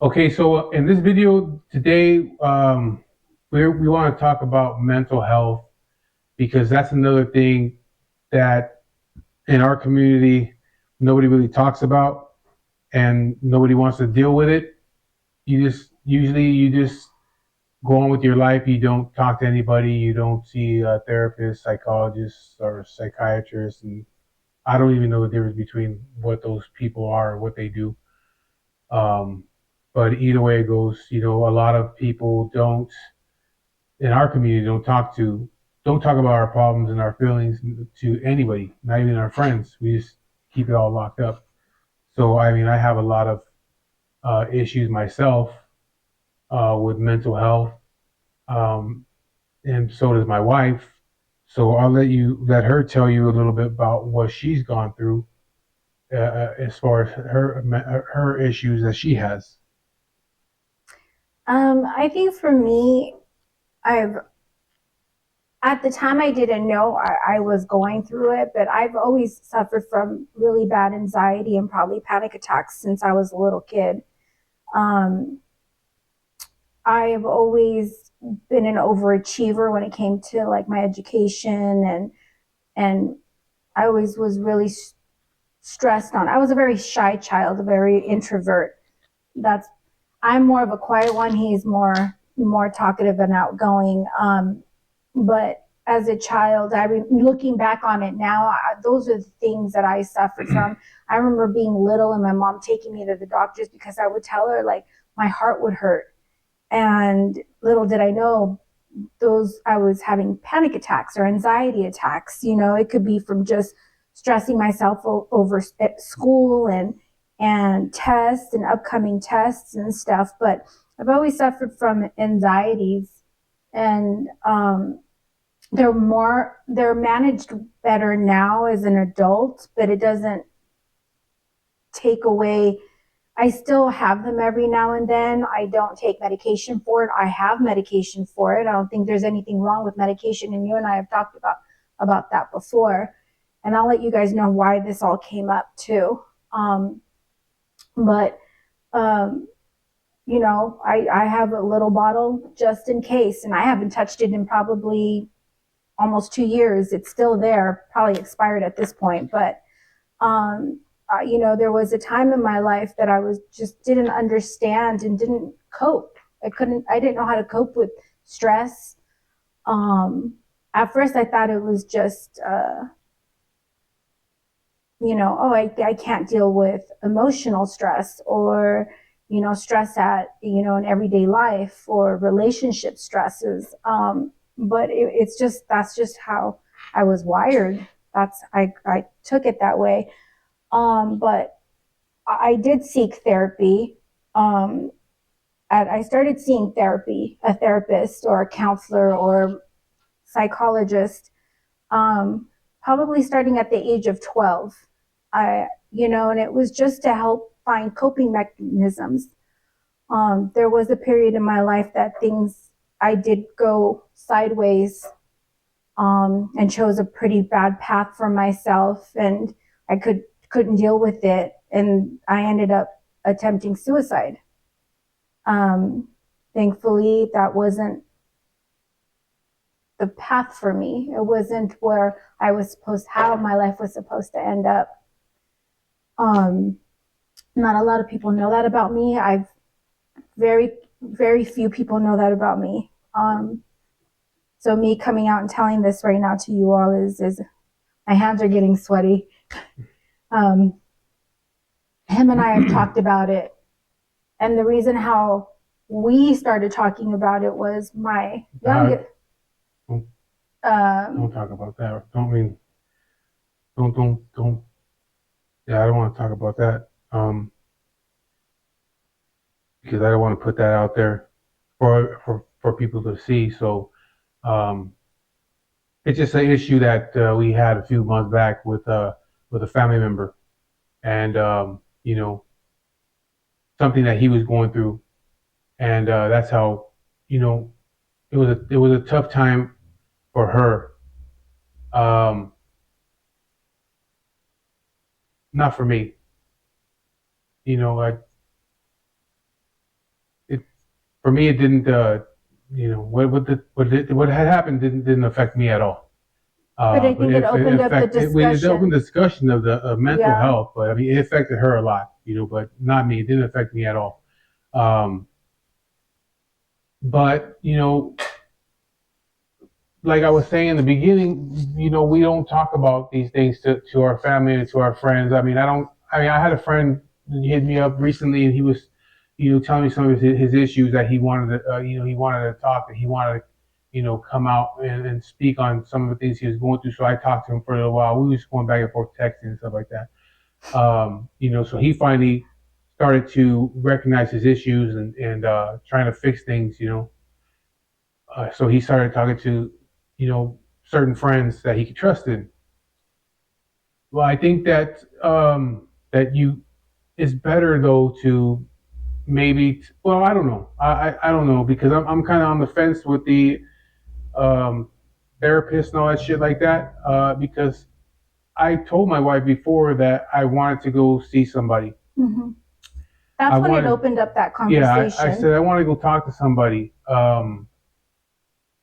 Okay, so in this video today, we want to talk about mental health because that's another thing that in our community nobody really talks about and nobody wants to deal with it. You just go on with your life. You don't talk to anybody. You don't see a therapist, psychologists, or psychiatrists, and I don't even know the difference between what those people are or what they do. Um, but either way it goes, a lot of people don't in our community don't talk about our problems and our feelings to anybody, not even our friends. We just keep it all locked up. So I mean, I have a lot of issues myself with mental health, um, and so does my wife. So I'll let her tell you a little bit about what she's gone through as far as her issues that she has. I think for me, I've at the time I didn't know I was going through it, but I've always suffered from really bad anxiety and probably panic attacks since I was a little kid. Um, I've always been an overachiever when it came to like my education and I always was really stressed on. I was a very shy child, a very introvert. That's I'm more of a quiet one. He's more talkative and outgoing. But as a child, looking back on it now, those are the things that I suffered from. I remember being little and my mom taking me to the doctors because I would tell her like my heart would hurt, and little did I know those I was having panic attacks or anxiety attacks. It could be from just stressing myself over at school and tests and upcoming tests and stuff. But I've always suffered from anxieties, and they're managed better now as an adult, but it doesn't take away. I still have them every now and then. I don't take medication for it. I have medication for it. I don't think there's anything wrong with medication, and you and I have talked about that before. And I'll let you guys know why this all came up too. But um, I have a little bottle just in case, and I haven't touched it in probably almost 2 years. It's still there, probably expired at this point, but um, there was a time in my life that I was just didn't understand and didn't cope. I didn't know how to cope with stress. Um, at first, I thought it was just, oh, I can't deal with emotional stress or, stress at, in everyday life or relationship stresses. But that's just how I was wired. I took it that way. But I did seek therapy. Um, I started seeing therapy, a therapist or a counselor or psychologist, um, probably starting at the age of 12. And it was just to help find coping mechanisms. There was a period in my life that I did go sideways, and chose a pretty bad path for myself, and I couldn't deal with it, and I ended up attempting suicide. Um, Thankfully, that wasn't the path for me. It wasn't where how my life was supposed to end up. Um, Not a lot of people know that about me. Very, very few people know that about me. So me coming out and telling this right now to you all is my hands are getting sweaty. Um, Him and I have talked about it, and the reason how we started talking about it was my Uh, youngest. don't, don't Um, talk about that. Don't. Yeah, I don't want to talk about that because I don't want to put that out there for people to see. So um, it's just an issue that we had a few months back with a family member, and something that he was going through, and that's how you know it was a tough time for her. Um, Not for me. You know, I for me, it didn't. What had happened didn't affect me at all. But I But think it opened up the it opened discussion. discussion of the mental Yeah. health. But I mean, it affected her a lot, but not me. It didn't affect me at all. Um, but like I was saying in the beginning, we don't talk about these things to our family and to our friends. I mean, I had a friend hit me up recently, and he was, telling me some of his issues that he wanted to, he wanted to talk, that he wanted to, come out and speak on some of the things he was going through. So I talked to him for a little while. We were just going back and forth texting and stuff like that. So he finally started to recognize his issues and trying to fix things. So he started talking to, certain friends that he trusted. Well, I think that it's better though to maybe. Well, I don't know. I don't know because I'm kind of on the fence with the um, therapist and all that shit like that. Because I told my wife before that I wanted to go see somebody. Hmm. That's I when it wanted, opened up that yeah. conversation. I said I want to go talk to somebody.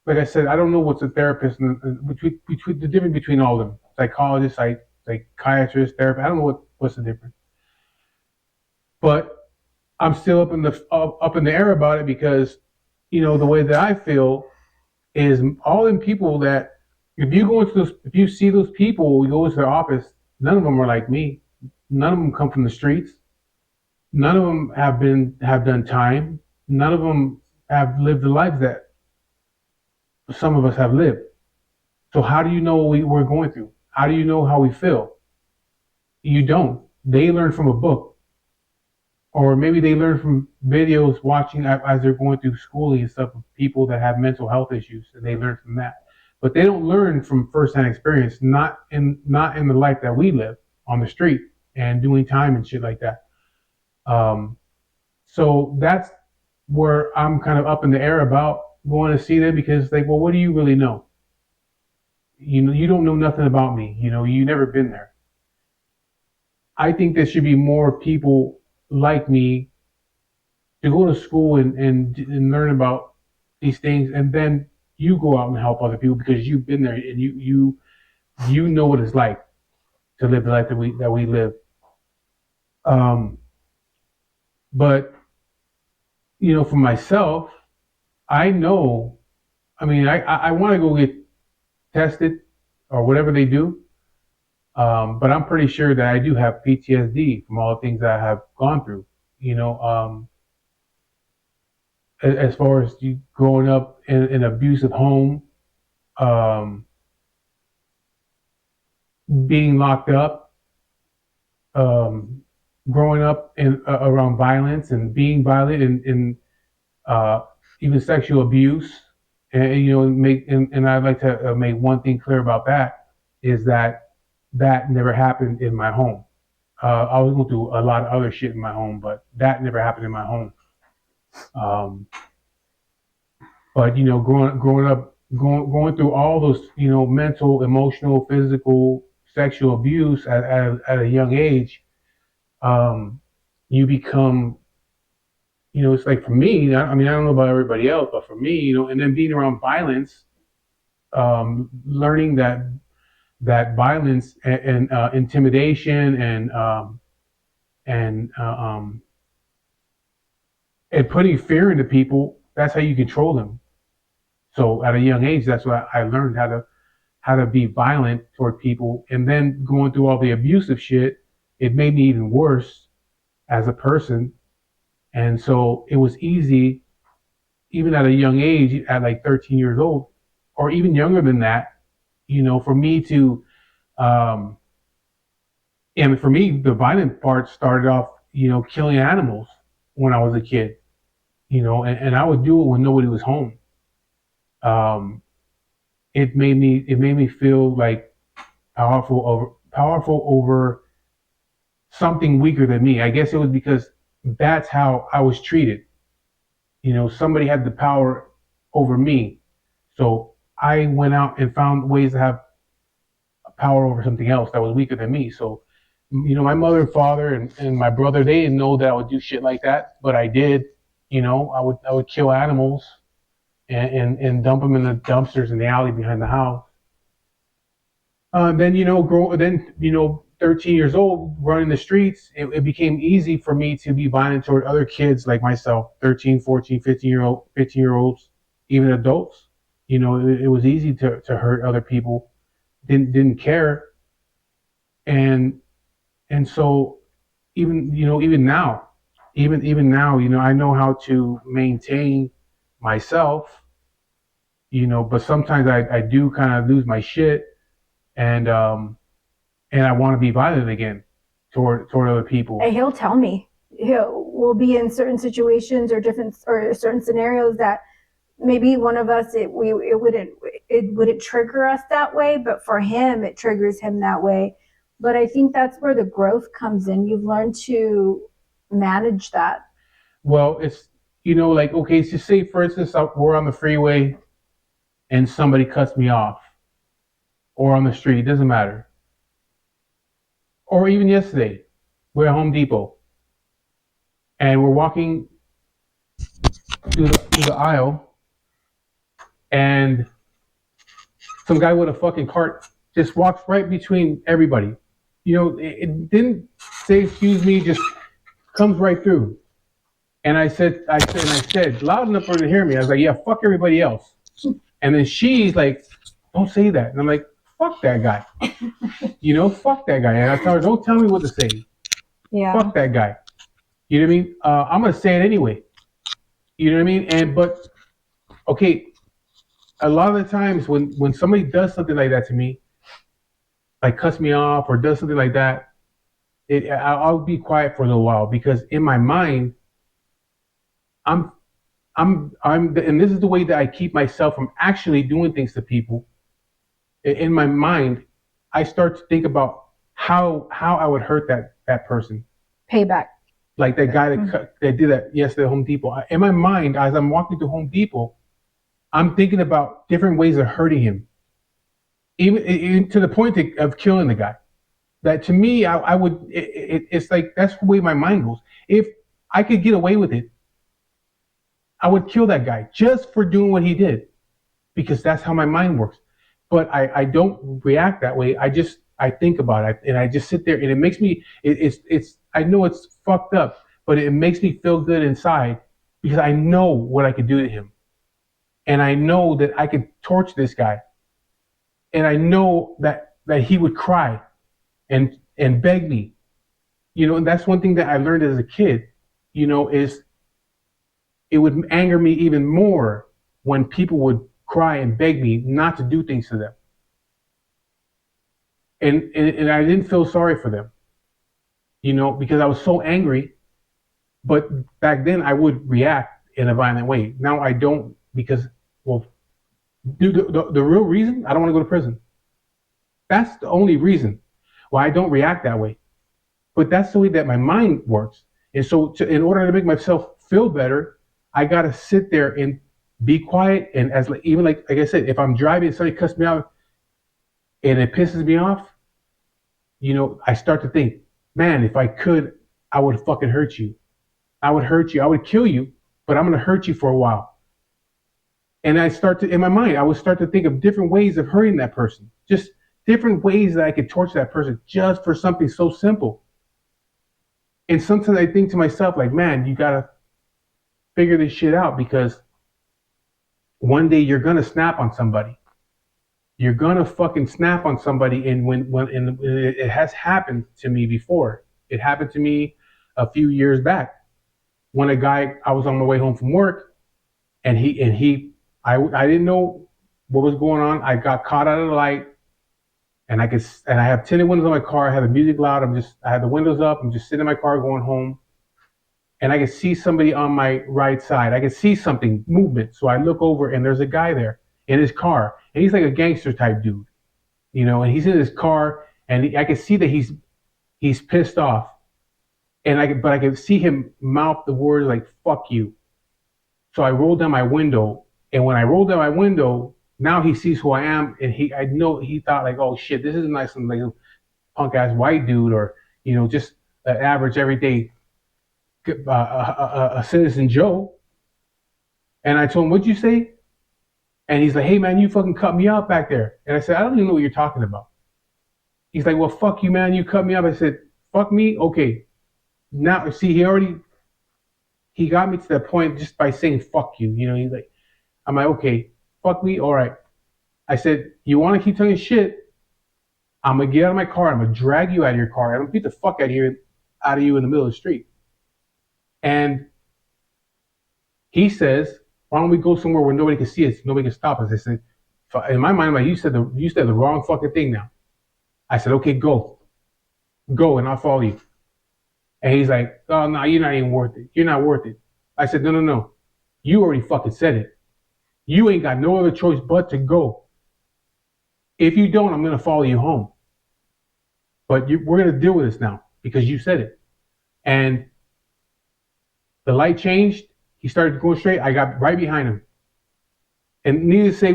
Like I said, I don't know what's a therapist and between the difference between all of them. Psychologist, psychiatrist, therapist. I don't know what's the difference. But I'm still up in the air about it because, the way that I feel is all in people that if you see those people, you go into their office, none of them are like me. None of them come from the streets. None of them have done time. None of them have lived the lives that some of us have lived. So how do you know what we're going through? How do you know how we feel? You don't. They learn from a book, or maybe they learn from videos watching as they're going through schooling and stuff of people that have mental health issues, and they learn from that. But they don't learn from firsthand experience, not in the life that we live on the street and doing time and shit like that. Um, so that's where I'm kind of up in the air about going to see them because, like, well, what do you really know? You don't know nothing about me. You never been there. I think there should be more people like me to go to school and learn about these things, and then you go out and help other people because you've been there and you know what it's like to live the life that we live. Um, but for myself, I know. I mean, I want to go get tested or whatever they do. But I'm pretty sure that I do have PTSD from all the things that I have gone through. As far as you growing up in an abusive home, um, being locked up, um, growing up in around violence and being violent and uh, even sexual abuse, and I'd like to make one thing clear about that is that never happened in my home. I was going through a lot of other shit in my home, but that never happened in my home. Um, but growing up, going through all those, mental, emotional, physical, sexual abuse at a young age, um, you become, it's like for me. I mean, I don't know about everybody else, but for me, and then being around violence, learning that violence and intimidation and and putting fear into people, that's how you control them. So at a young age, that's what I learned how to be violent toward people, and then going through all the abusive shit, it made me even worse as a person. And so it was easy, even at a young age, at like 13 years old, or even younger than that, for me to, um, and for me, the violent part started off, killing animals when I was a kid, and I would do it when nobody was home. Um, it made me feel like powerful over something weaker than me. I guess it was because that's how I was treated. Somebody had the power over me, so I went out and found ways to have power over something else that was weaker than me. So, my mother and father and my brother, they didn't know that I would do shit like that, but I did. I would kill animals and dump them in the dumpsters in the alley behind the house. Then 13 years old, running the streets, it became easy for me to be violent toward other kids like myself, 13, 14, 15 year olds, even adults. It was easy to hurt other people. Didn't care. And and so even now, I know how to maintain myself. But sometimes I do kind of lose my shit, and I want to be violent again toward other people. And he'll tell me we'll be in certain situations or different or certain scenarios that maybe one of us it wouldn't trigger us that way, but for him it triggers him that way. But I think that's where the growth comes in. You've learned to manage that. Well, it's like, okay, so say for instance we're on the freeway and somebody cuts me off, or on the street, it doesn't matter. Or even yesterday, we're at Home Depot and we're walking through the aisle, and some guy with a fucking cart just walks right between everybody. It didn't say excuse me, just comes right through. And I said loud enough for her to hear me. I was like, yeah, fuck everybody else. And then she's like, don't say that. And I'm like, fuck that guy. Fuck that guy. And I tell her, don't tell me what to say. Yeah. Fuck that guy. You know what I mean? I'm gonna say it anyway. You know what I mean? But okay, a lot of the times when somebody does something like that to me, like cuts me off or does something like that, I'll be quiet for a little while, because in my mind, I'm and this is the way that I keep myself from actually doing things to people. In my mind, I start to think about how I would hurt that person. Payback. Like that guy that did that yesterday at Home Depot. In my mind, as I'm walking to Home Depot, I'm thinking about different ways of hurting him, even to the point of killing the guy. That to me, I would. It's like that's the way my mind goes. If I could get away with it, I would kill that guy just for doing what he did, because that's how my mind works. But I don't react that way. I think about it, and I just sit there, and it makes me. It's I know it's fucked up, but it makes me feel good inside, because I know what I could do to him, and I know that I could torch this guy, and I know that he would cry and beg me. And that's one thing that I learned as a kid. Is it would anger me even more when people would cry and beg me not to do things to them. And I didn't feel sorry for them, because I was so angry. But back then I would react in a violent way. Now I don't, because, well, the real reason, I don't want to go to prison. That's the only reason why I don't react that way. But that's the way that my mind works. And so in order to make myself feel better, I got to sit there and be quiet. And even like I said, if I'm driving and somebody cuts me out and it pisses me off, I start to think, man, if I could, I would fucking hurt you. I would hurt you. I would kill you, but I'm going to hurt you for a while. And in my mind, I would start to think of different ways of hurting that person. Just different ways that I could torture that person just for something so simple. And sometimes I think to myself, like, man, you got to figure this shit out, because one day you're going to snap on somebody. You're going to fucking snap on somebody. And and it has happened to me before. It happened to me a few years back when I was on my way home from work, and I didn't know what was going on. I got caught out of the light, and I have tinted windows on my car. I have the music loud. I have the windows up. I'm just sitting in my car going home, and I can see somebody on my right side. I can see something, movement. So I look over, and there's a guy there in his car, and he's like a gangster type dude, and he's in his car, and I can see that he's pissed off, but I can see him mouth the words like "fuck you." So I rolled down my window, and when I rolled down my window, now he sees who I am, and I know he thought like, oh shit, this isn't like some like punk ass white dude, or just an average everyday a citizen Joe. And I told him, what'd you say? And he's like, hey man, you fucking cut me out back there. And I said, I don't even know what you're talking about. He's like, well, fuck you, man. You cut me up. I said, fuck me? Okay. Now, see, he got me to that point just by saying fuck you. You know, he's like, I'm like, okay, fuck me. All right. I said, you want to keep talking shit? I'm going to get out of my car. I'm going to drag you out of your car. I'm going to beat the fuck out of you in the middle of the street. And he says, why don't we go somewhere where nobody can see us, nobody can stop us? I said, in my mind, like, you said the wrong fucking thing now. I said, okay, go, and I'll follow you. And he's like, oh no, you're not even worth it. You're not worth it. I said, no. You already fucking said it. You ain't got no other choice but to go. If you don't, I'm gonna follow you home. But we're gonna deal with this now because you said it. And the light changed. He started going straight. I got right behind him. And needless to say,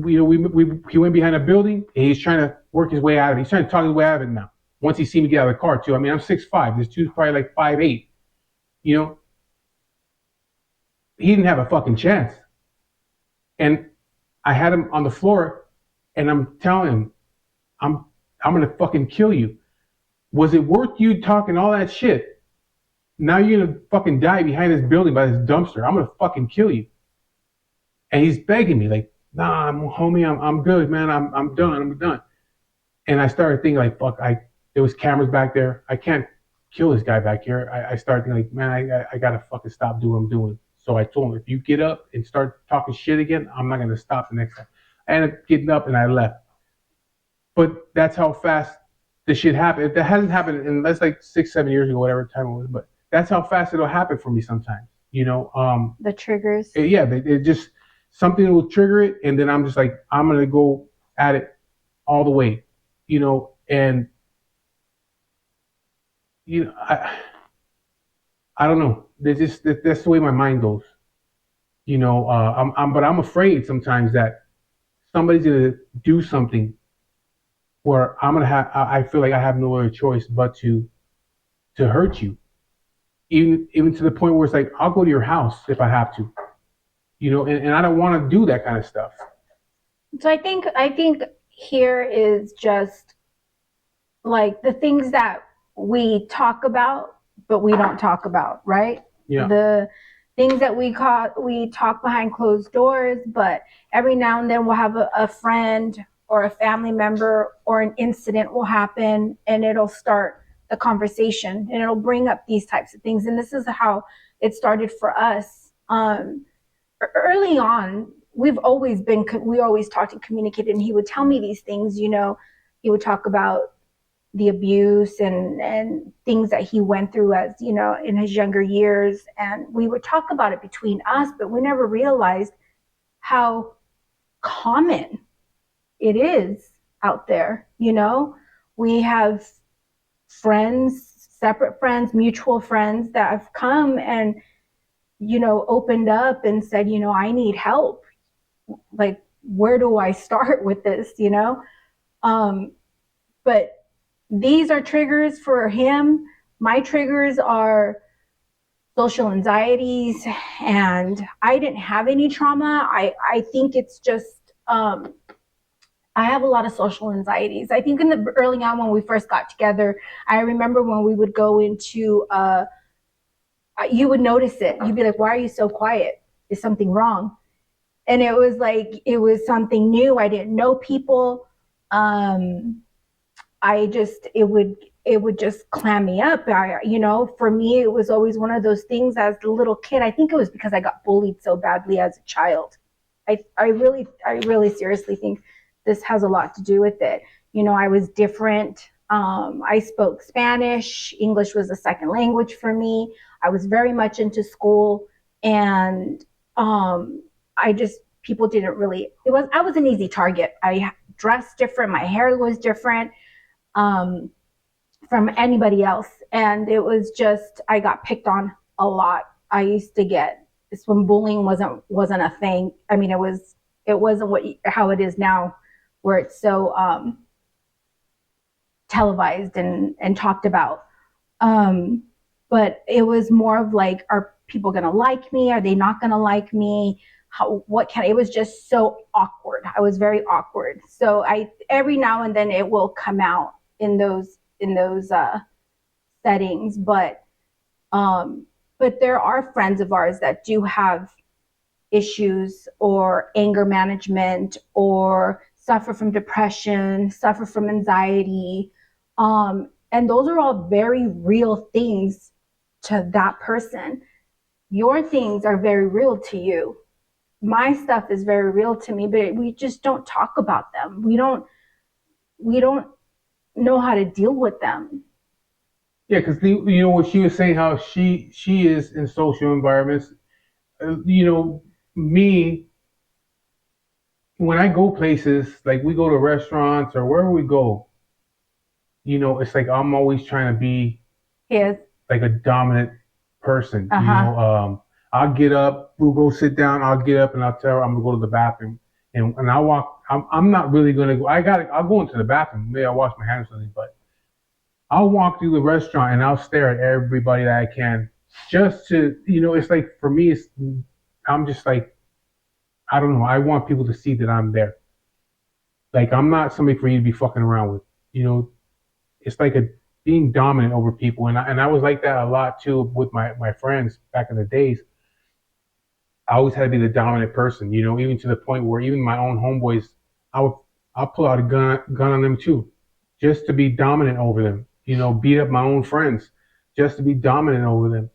he went behind a building and he's trying to work his way out of it. He's trying to talk his way out of it now. Once he seen me get out of the car too. I mean, I'm 6'5". This dude's probably like 5'8". You know, he didn't have a fucking chance. And I had him on the floor, and I'm telling him, I'm gonna fucking kill you. Was it worth you talking all that shit? Now you're gonna fucking die behind this building by this dumpster. I'm gonna fucking kill you. And he's begging me like, nah, homie, I'm good, man. I'm done. And I started thinking like, fuck, there was cameras back there. I can't kill this guy back here. I started thinking like, man, I gotta fucking stop doing what I'm doing. So I told him, if you get up and start talking shit again, I'm not gonna stop the next time. I ended up getting up and I left. But that's how fast this shit happened. That hasn't happened in that's like 6-7 years ago, whatever time it was. But that's how fast it'll happen for me sometimes. You know, The triggers. it just something will trigger it, and then I'm just like, I'm gonna go at it all the way. You know, and you know, I don't know. That's the way my mind goes. You know, but I'm afraid sometimes that somebody's gonna do something where I'm gonna have. I feel like I have no other choice but to hurt you, even to the point where it's like I'll go to your house if I have to. You know, and I don't want to do that kind of stuff. So I think here is just like the things that we talk about, but we don't talk about, right? Yeah. The things that we talk behind closed doors, but every now and then we'll have a friend or a family member or an incident will happen and it'll start the conversation and it'll bring up these types of things. And this is how it started for us. Early on, we always talked and communicated, and he would tell me these things. You know, he would talk about the abuse and things that he went through as, you know, in his younger years, and we would talk about it between us, but we never realized how common it is out there. You know, we have friends, separate friends, mutual friends that have come and, you know, opened up and said, you know, I need help. Like, where do I start with this, you know? But these are triggers for him. My triggers are social anxieties, and I didn't have any trauma. I think it's just, I have a lot of social anxieties. I think in the early on when we first got together, I remember when we would go into, you would notice it. You'd be like, why are you so quiet? Is something wrong? And it was like, it was something new. I didn't know people. It would just clam me up. You know, for me, it was always one of those things as a little kid. I think it was because I got bullied so badly as a child. I really seriously think this has a lot to do with it. You know, I was different. I spoke Spanish. English was a second language for me. I was very much into school, and people didn't really, I was an easy target. I dressed different. My hair was different from anybody else. And it was just, I got picked on a lot. I used to get this when bullying wasn't a thing. I mean, it wasn't how it is now, where it's so televised and talked about. But it was more of like people going to like me? Are they not going to like me? It was just so awkward. I was very awkward. So every now and then it will come out in those settings, but there are friends of ours that do have issues or anger management or suffer from depression, suffer from anxiety. And those are all very real things to that person. Your things are very real to you. My stuff is very real to me, but we just don't talk about them. We don't know how to deal with them. Yeah, because what she was saying, how she is in social environments. Me, when I go places, like we go to restaurants or wherever we go, it's like I'm always trying to be like a dominant person. I'll get up, we'll go sit down, I'll get up and I'll tell her I'm gonna go to the bathroom. And I walk, I'm not really gonna go, I'll go into the bathroom, maybe I'll wash my hands or something, but I'll walk through the restaurant and I'll stare at everybody that I can just to, it's like for me, I'm just like, I don't know, I want people to see that I'm there. Like, I'm not somebody for you to be fucking around with, it's like being dominant over people. And I was like that a lot too with my friends back in the days. I always had to be the dominant person, even to the point where even my own homeboys, I'll pull out a gun on them too, just to be dominant over them, beat up my own friends just to be dominant over them,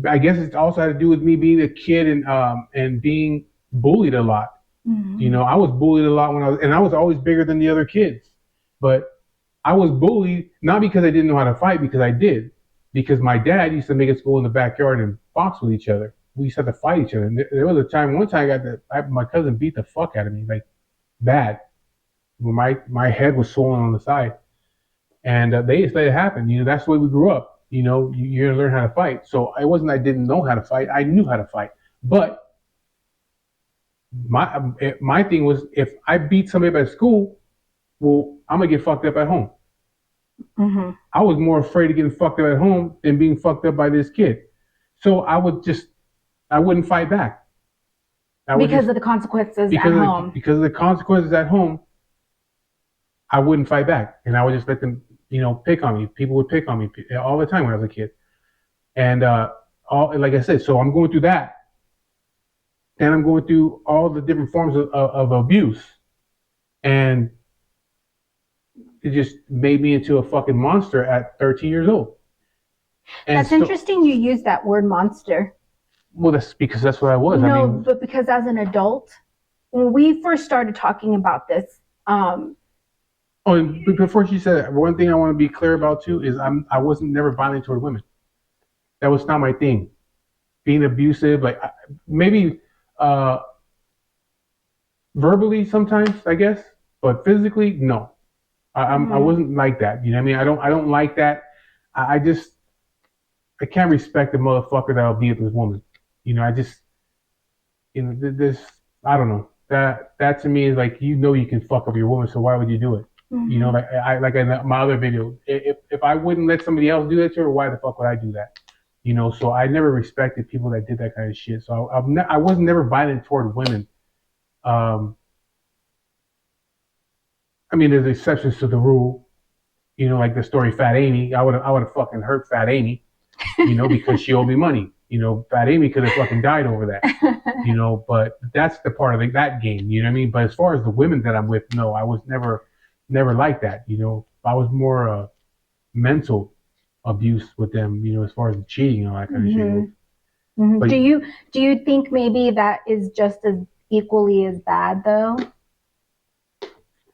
I guess it also had to do with me being a kid and being bullied a lot. Mm-hmm. I was bullied a lot and I was always bigger than the other kids, but I was bullied not because I didn't know how to fight, because I did, because my dad used to make us go in the backyard and box with each other. We used to have to fight each other. And there was one time my cousin beat the fuck out of me, like bad. My head was swollen on the side, and they just let it happen. That's the way we grew up. You're gonna learn how to fight. So it wasn't I didn't know how to fight. I knew how to fight, but my thing was, if I beat somebody up at school, well, I'm gonna get fucked up at home. Mm-hmm. I was more afraid of getting fucked up at home than being fucked up by this kid. So I wouldn't fight back. Because of the consequences at home. Because of the consequences at home, I wouldn't fight back, and I would just let them, pick on me. People would pick on me all the time when I was a kid, and like I said, so I'm going through that. And I'm going through all the different forms of abuse. And it just made me into a fucking monster at 13 years old. And that's interesting you use that word monster. Well, that's because that's what I was. No, but because as an adult, when we first started talking about this. And before she said that, one thing I want to be clear about too is I wasn't never violent toward women. That was not my thing. Being abusive, like maybe... verbally sometimes, I guess, but physically, no. I wasn't like that. You know what I mean? I don't like that. I can't respect the motherfucker that'll be with this woman. This, I don't know. That to me is like, you can fuck up your woman, so why would you do it? Mm-hmm. Like in my other video, if I wouldn't let somebody else do that to her, why the fuck would I do that? So I never respected people that did that kind of shit. So I was never violent toward women. I mean, there's exceptions to the rule. Like the story Fat Amy. I would have fucking hurt Fat Amy, because she owed me money. Fat Amy could have fucking died over that. But that's the part of that game. You know what I mean? But as far as the women that I'm with, no, I was never like that. I was more mental abuse with them, as far as the cheating and all that kind of shit. Mm-hmm. But, do you think maybe that is just as equally as bad though?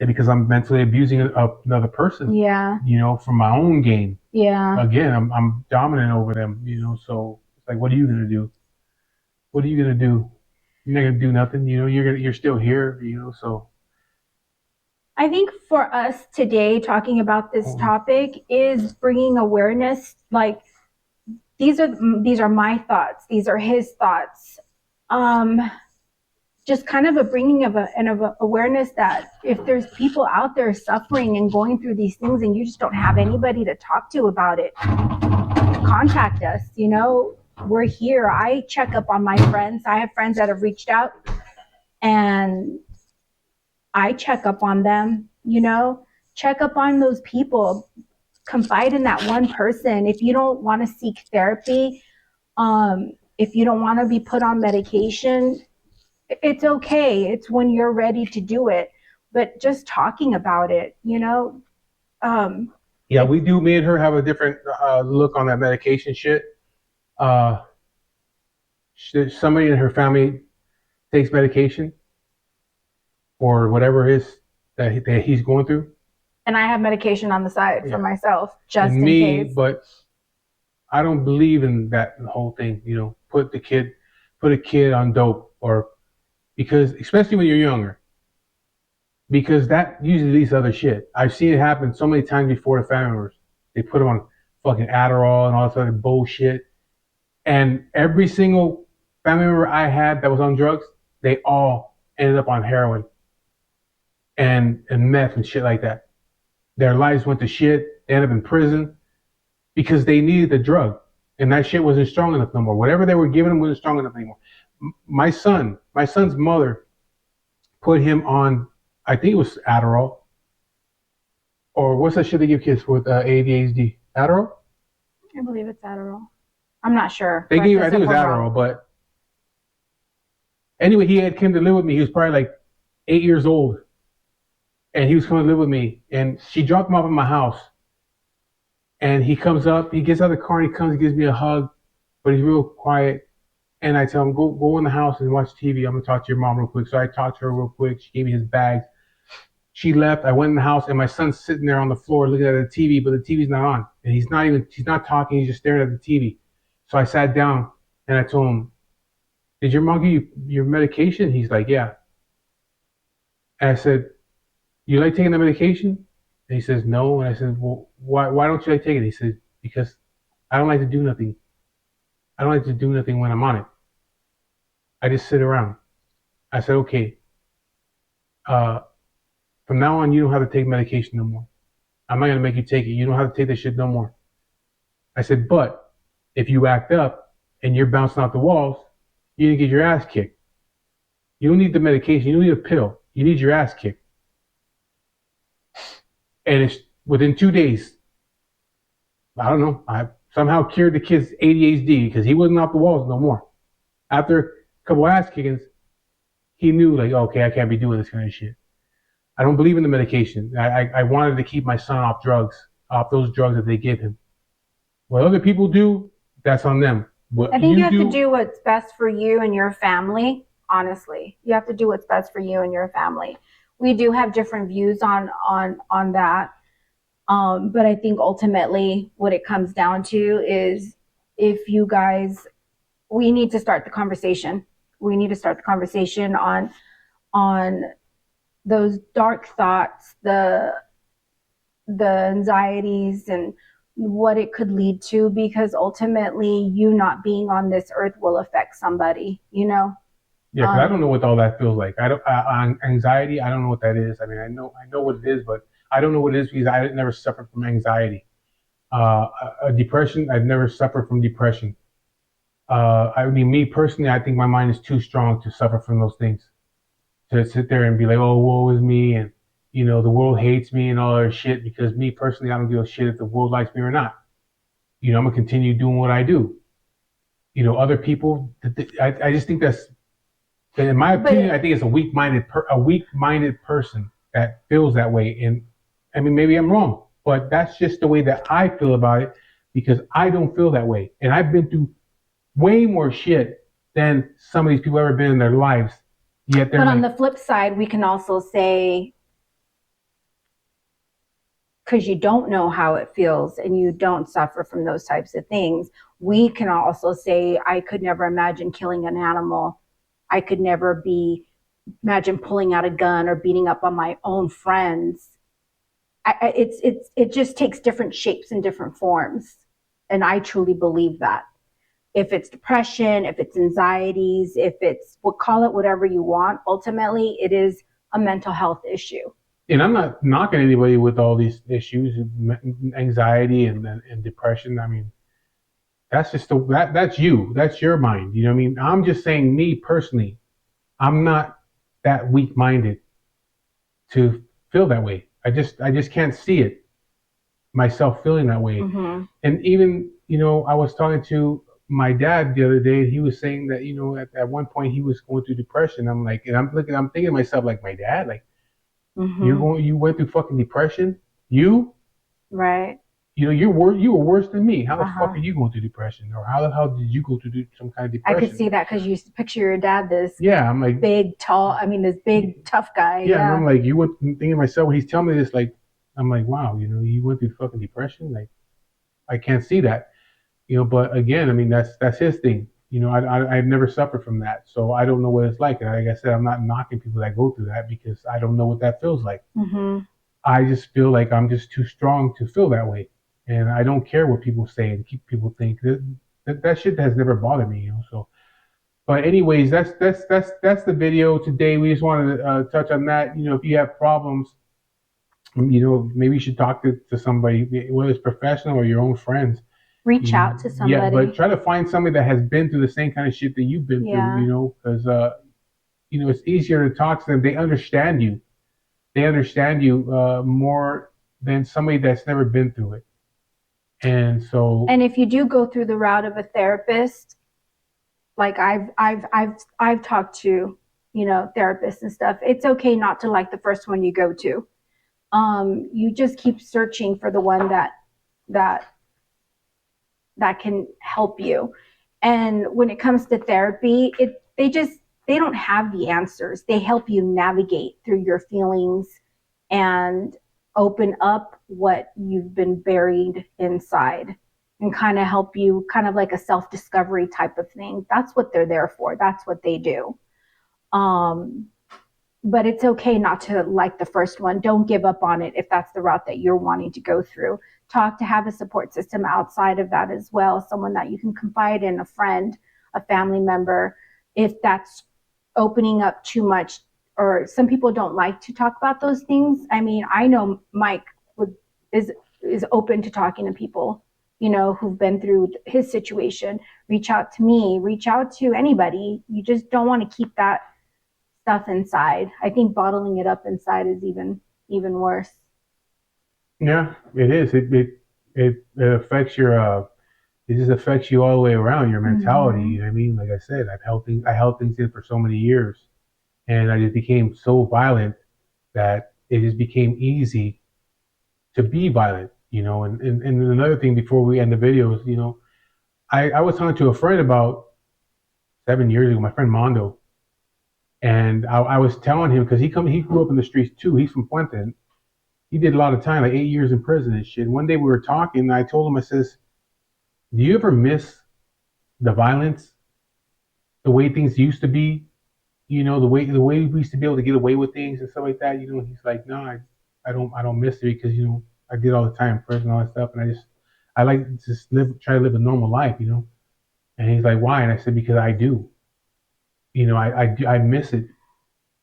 Yeah, because I'm mentally abusing another person. Yeah. For my own gain. Yeah. Again, I'm dominant over them. So it's like, what are you gonna do? What are you gonna do? You're not gonna do nothing. You're still here. So. I think for us today, talking about this topic is bringing awareness. Like, these are my thoughts. These are his thoughts. Just kind of a bringing of awareness that if there's people out there suffering and going through these things and you just don't have anybody to talk to about it, contact us. You know, we're here. I check up on my friends. I have friends that have reached out, and I check up on them. You know, check up on those people. Confide in that one person. If you don't want to seek therapy, if you don't want to be put on medication, it's okay. It's when you're ready to do it. But just talking about it, you know. Yeah, we do. Me and her have a different look on that medication shit. Somebody in her family takes medication or whatever it is that he's going through. And I have medication on the side for myself, just and in me, case. But I don't believe in that whole thing. You know, put a kid on dope, or because especially when you're younger, because that usually leads to other shit. I've seen it happen so many times before to family members. They put them on fucking Adderall and all this other bullshit, and every single family member I had that was on drugs, they all ended up on heroin and meth and shit like that. Their lives went to shit. They ended up in prison because they needed the drug, and that shit wasn't strong enough no more. Whatever they were giving them wasn't strong enough anymore. My son's mother put him on, I think it was Adderall, or what's that shit they give kids with ADHD? Adderall? I believe it's Adderall. I'm not sure. I think it was Adderall, but anyway, he had came to live with me. He was probably like 8 years old. And he was coming to live with me, and she dropped him off at my house. And he comes up, he gets out of the car, and he comes and gives me a hug, but he's real quiet. And I tell him, go in the house and watch TV. I'm gonna talk to your mom real quick. So I talked to her real quick. She gave me his bags. She left. I went in the house, and my son's sitting there on the floor looking at the TV, but the TV's not on, and he's not talking. He's just staring at the TV. So I sat down and I told him, "Did your mom give you your medication?" He's like, "Yeah." And I said, "You like taking the medication?" And he says, "No." And I said, "Well, why don't you like taking it?" He said, "Because I don't like to do nothing. I don't like to do nothing when I'm on it. I just sit around." I said, "Okay. From now on, you don't have to take medication no more. I'm not gonna make you take it. You don't have to take that shit no more." I said, "But if you act up and you're bouncing off the walls, you're gonna get your ass kicked. You don't need the medication. You don't need a pill. You need your ass kicked." And it's within 2 days, I don't know, I somehow cured the kid's ADHD because he wasn't off the walls no more. After a couple ass kickings, he knew, like, okay, I can't be doing this kind of shit. I don't believe in the medication. I wanted to keep my son off those drugs that they give him. What other people do, that's on them. What I think you have to do what's best for you and your family. Honestly, you have to do what's best for you and your family. We do have different views on that, but I think ultimately what it comes down to is if you guys, we need to start the conversation. We need to start the conversation on those dark thoughts, the anxieties, and what it could lead to, because ultimately you not being on this earth will affect somebody, you know? Yeah, because I don't know what all that feels like. Anxiety, I don't know what that is. I mean, I know what it is, but I don't know what it is because I never suffered from anxiety. Depression, I've never suffered from depression. I mean, me personally, I think my mind is too strong to suffer from those things. To sit there and be like, oh, woe is me, and you know, the world hates me and all that shit. Because me personally, I don't give a shit if the world likes me or not. You know, I'm gonna continue doing what I do. You know, other people, I just think that's, in my opinion, I think it's a weak-minded person that feels that way. And I mean, maybe I'm wrong, but that's just the way that I feel about it, because I don't feel that way, and I've been through way more shit than some of these people ever been in their lives. Yet they're but on the flip side, we can also say, because you don't know how it feels and you don't suffer from those types of things, we can also say, I could never imagine killing an animal. I could never imagine pulling out a gun or beating up on my own friends. It just takes different shapes and different forms. And I truly believe that. If it's depression, if it's anxieties, if it's, call it whatever you want, ultimately it is a mental health issue. And I'm not knocking anybody with all these issues, anxiety and depression. I mean, That's just that's you. That's your mind. You know what I mean? I'm just saying, me personally, I'm not that weak minded to feel that way. I just can't see it myself feeling that way. Mm-hmm. And even, I was talking to my dad the other day, and he was saying that, at one point he was going through depression. I'm like, and I'm thinking to myself, like, my dad, like, Mm-hmm. you went through fucking depression? You? Right. You were worse than me. How the fuck Uh-huh. are you going through depression? Or how the hell did you go through some kind of I could depression? see that because you used to picture your dad this Yeah, I'm like, big, tall. I mean, this big, tough guy. yeah, and Yeah. I'm like, you went thinking to myself when he's telling me this, like, I'm like, wow, you went through fucking depression. Like, I can't see that, But again, I mean, that's his thing. I've never suffered from that, so I don't know what it's like. And like I said, I'm not knocking people that go through that because I don't know what that feels like. Mm-hmm. I just feel like I'm just too strong to feel that way, and I don't care what people say and keep people think that shit has never bothered me. So, but anyways, that's the video today. We just wanted to touch on that. If you have problems, maybe you should talk to somebody, whether it's professional or your own friends. Reach out to Yeah, but somebody. try to find somebody that has been through the same kind of shit that you've been through. Yeah. Because it's easier to talk to them. They understand you. They understand you more than somebody that's never been through it. And so, And if you do go through the route of a therapist, like I've talked to, therapists and stuff. It's okay not to like the first one you go to. You just keep searching for the one that that can help you. And when it comes to therapy, they don't have the answers. They help you navigate through your feelings and open up what you've been buried inside and kind of help you, kind of like a self-discovery type of thing. That's what they're there for. That's what they do. Um, but it's okay not to like the first one. Don't give up on it if that's the route that you're wanting to go through. Have a support system outside of that as well, someone that you can confide in, a friend, a family member, if that's opening up too much, or some people don't like to talk about those things. I mean, I know Mike is open to talking to people, who've been through his situation. Reach out to me, reach out to anybody. You just don't want to keep that stuff inside. I think bottling it up inside is even worse. yeah, it is. It affects it just affects you all the way around, your mentality. Mm-hmm. You know what I mean? Like I said, I held things in for so many years, and I just became so violent that it just became easy to be violent. And another thing before we end the video is, I was talking to a friend about 7 years ago, my friend Mondo, and I was telling him because he grew up in the streets too. He's from Puente. He did a lot of time, like 8 years in prison and shit. One day we were talking, and I told him, I says, "Do you ever miss the violence, the way things used to be? The way we used to be able to get away with things and stuff like that." He's like, "No, I don't miss it because I did all the time in prison, all that stuff, and I like to just try to live a normal life. And he's like, "Why?" And I said, "Because I do. I miss it.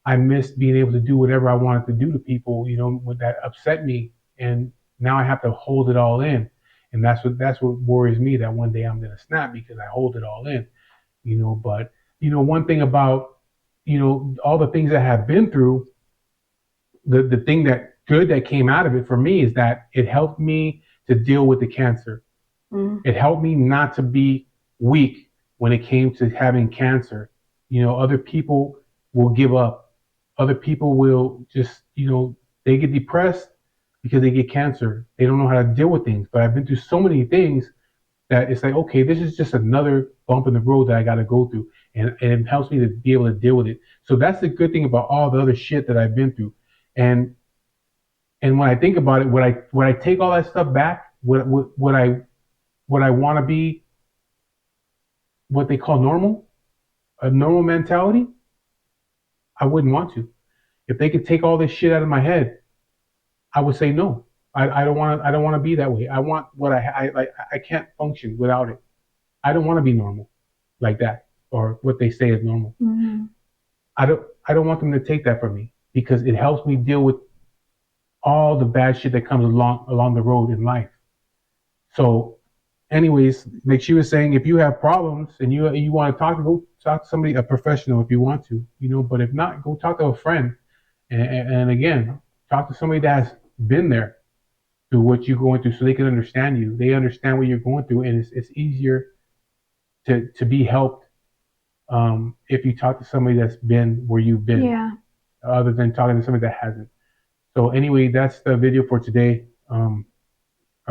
I miss being able to do whatever I wanted to do to people, when that upset me, and now I have to hold it all in, and that's what worries me. That one day I'm gonna snap because I hold it all in. But one thing about all the things I have been through, the thing that came out of it for me is that it helped me to deal with the cancer. Mm-hmm. It helped me not to be weak when it came to having cancer. Other people will give up. Other people will just, they get depressed because they get cancer. They don't know how to deal with things. But I've been through so many things that it's like, okay, this is just another bump in the road that I got to go through. And it helps me to be able to deal with it. So that's the good thing about all the other shit that I've been through. And when I think about it, would I take all that stuff back? Would I want to be what they call normal? A normal mentality? I wouldn't want to. If they could take all this shit out of my head, I would say no. I don't want to. I don't want to be that way. I want what I like. I can't function without it. I don't want to be normal like that, or what they say is normal. Mm-hmm. I don't want them to take that from me because it helps me deal with all the bad shit that comes along the road in life. So, anyways, like she was saying, if you have problems and you want to talk, go talk to somebody, a professional, if you want to, but if not, go talk to a friend. And again, talk to somebody that has been there through what you're going through, so they can understand you. They understand what you're going through, and it's easier to be helped if you talk to somebody that's been where you've been, Yeah. other than talking to somebody that hasn't. So anyway, that's the video for today.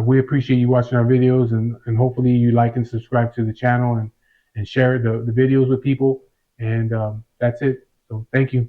We appreciate you watching our videos, and hopefully you like and subscribe to the channel, and share the videos with people. And that's it. So thank you.